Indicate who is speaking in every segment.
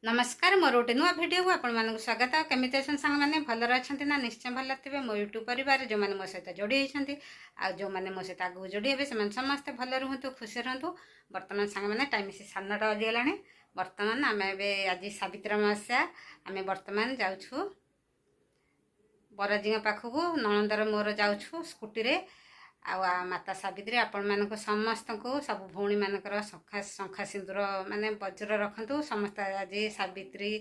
Speaker 1: नमस्कार मोर गोटे नुआ भिडियो को आपण मानक स्वागत। केमी सांग मैंने भलर अच्छा ना निश्चय भल थे मो यूट्यूब परिवार जो मैंने मो सहित जोड़ी होती जो मैंने मो सहित आगे जोड़ी हे से समस्ते भल रुहतु खुशी रुहतु। बर्तमान सांग मैंने टाइम से 9:30 बजीगला। बर्तमान आम आज सावित्री अमावस्या आम बर्तमान जाऊँ बराजी पाखक नणंदर मोर जाऊँ स्कूटी रे माता सावित्री आपण मानक समस्त को सब भौणी मानकर शंखा सिंदूर माने वज्र रखु समस्त आज सावित्री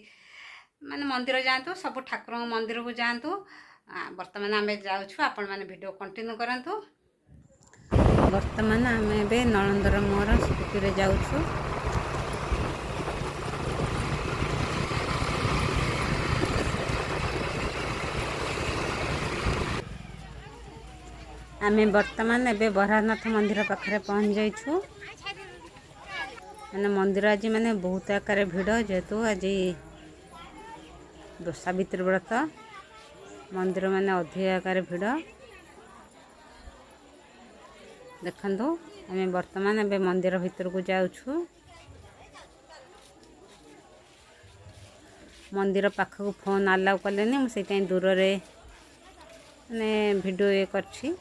Speaker 1: माने मंदिर जातु सब ठाकुर मंदिर को जातु। वर्तमान आम जाऊँ आपण मैंने वीडियो कंटिन्यू करंतु। वर्तमान आम ए नणंदर मोर स्कूटी रे जाऊँ। आमे वर्तमान एबे बराहनाथ मंदिर पाखरे पहुँच जाइछु। माने मंदिर आज माने बहुत आकार भिड़ जेहेतु आज सावित्री व्रत मंदिर माने अधिक आकार भिड़ देखंतु। आमे वर्तमान एबे मंदिर भीतर को जाउछु। मंदिर पाखक फोन अलाउ कलेनी मुझे दूर रे माने वीडियो ये करछि।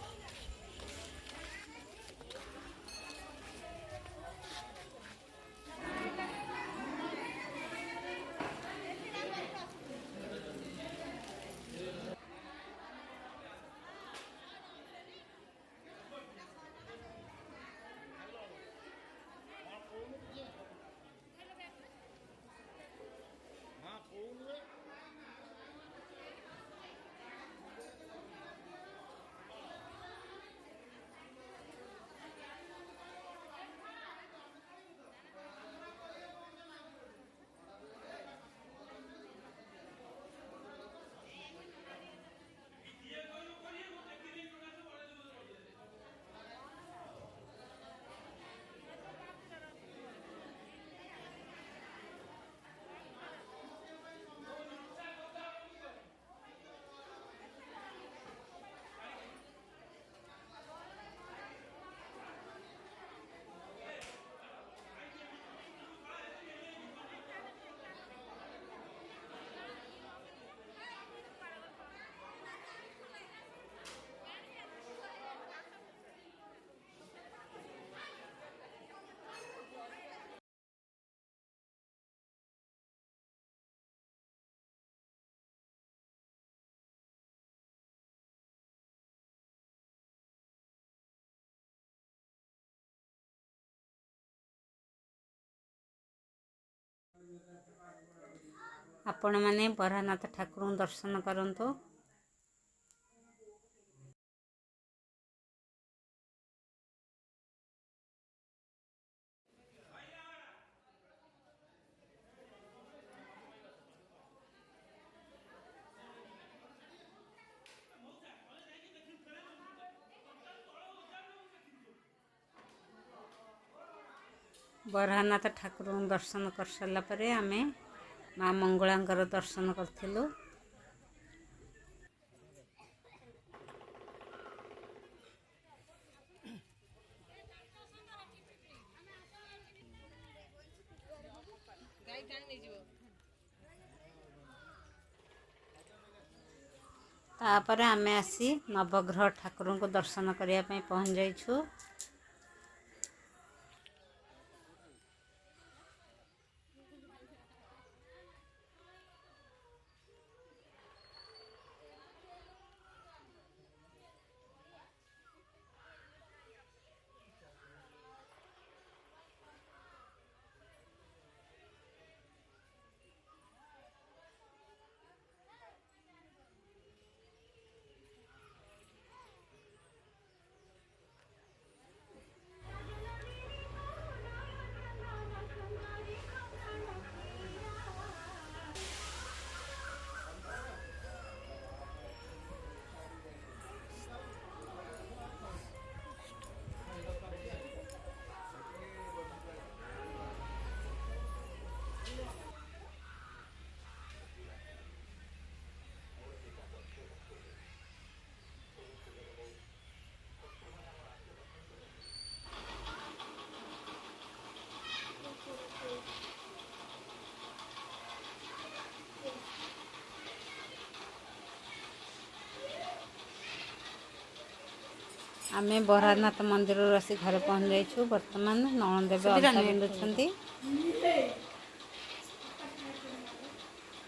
Speaker 1: आपण माने बराहनाथ ठाकुर दर्शन करंतु। बराहनाथ ठाकुर दर्शन कर सारा पर आमे माँ मंगलांकर दर्शन करथिलु। तापर आमे आसी नवग्रह ठाकुर को दर्शन करने पहुँच जाइछु। आमे बराहनाथ मंदिर आसी घरे पहुँच जाइछु। वर्तमान नणंद अलता पिंधुछंती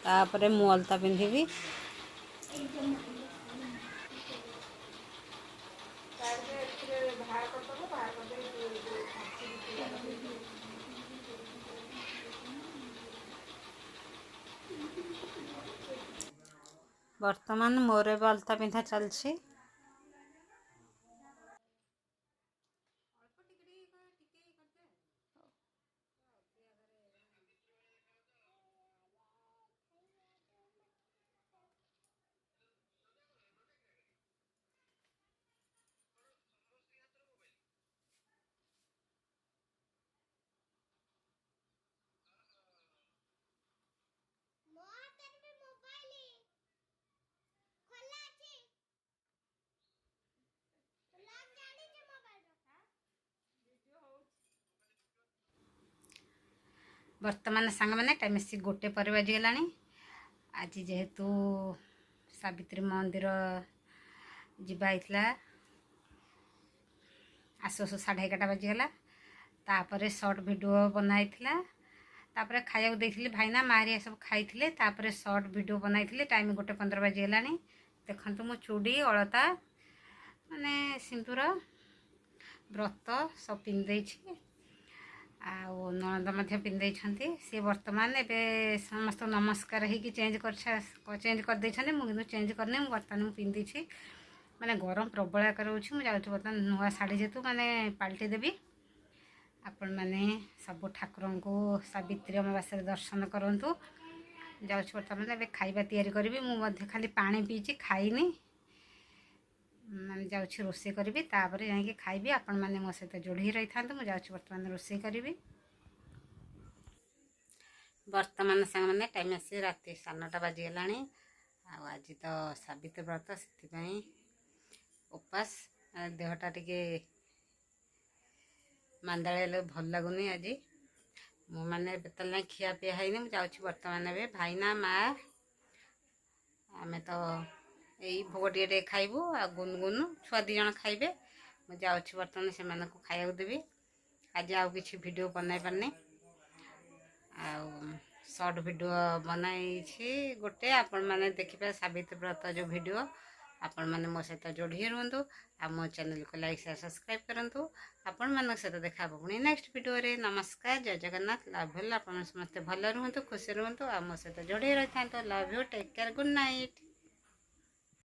Speaker 1: तापरे मु अलता पिंधिबी। वर्तमान मोर अलता पिंधा चलछि। वर्तमान सांग मैंने टाइम आसी 1 पर बाजीगला। आज जेहेतु सावित्री मंदिर जाइला आसु आसु 11:30 बाजीगला। तापर सर्ट वीडियो बनाई तापर खाया देती भाईना मारिया सब खाई तापर सर्ट वीडियो बनाई टाइम 1:15 बाजीगला। देखु मो चूड़ी अलता माने सिंदूर व्रत सब पिंधे आउ नणंद पिंधे सी वर्तमान एवं समस्त नमस्कार हो चेंज कर दे मुझे चेंज करनी बर्तमान पिंधि माने गरम प्रबल आकार मुझे बर्तमान नुआ शाढ़ी जेतु माने पलटि देवी। आपण मैंने सब ठाकुर को सावित्री अमावास्या दर्शन करूँ। जाऊँ बर्तमान ए खाଇବା तैयारी करी मुझे खाली पानी पीची खाईनी मैं जाऊँ रोषे करी तापर जा खाइबी। आपण मैंने मो सहित जोड़ी रही था मुझे जाऊँ बर्तमान रोषे करी। वर्तमान सांग मैंने टाइम आसी राति 9:30 बाजीगला। आज तो सावित्री व्रत से उपास देहटा टिके मांदाड़े भल लगुनि। आज मु मैंने बेतल खिया पिया है जाऊँ बर्तमान ए भाईना माँ आमे तो यही भोग टे खाइबू आ गुनगुन छुआ 2 जन खाइबे। मुझे जाऊँ बर्तमान से खाया देवी। आज आउ किसी वीडियो बनाई पारनी शॉर्ट वीडियो बनाई गोटे आपण मैंने देखिए सावित्री व्रत जो वीडियो आपण मैंने मो सहित जोड़ी रुहतु आ मो चैनल को लाइक शेयर सब्सक्राइब करूँ। आपण मान सहित देखा पुणी नेक्स्ट वीडियो रे। नमस्कार, जय जगन्नाथ, लव यू। आप समस्त भल रुहतु, खुशी रुहतु आ मो सहित जोड़ी रही था। Love you, take care, good night.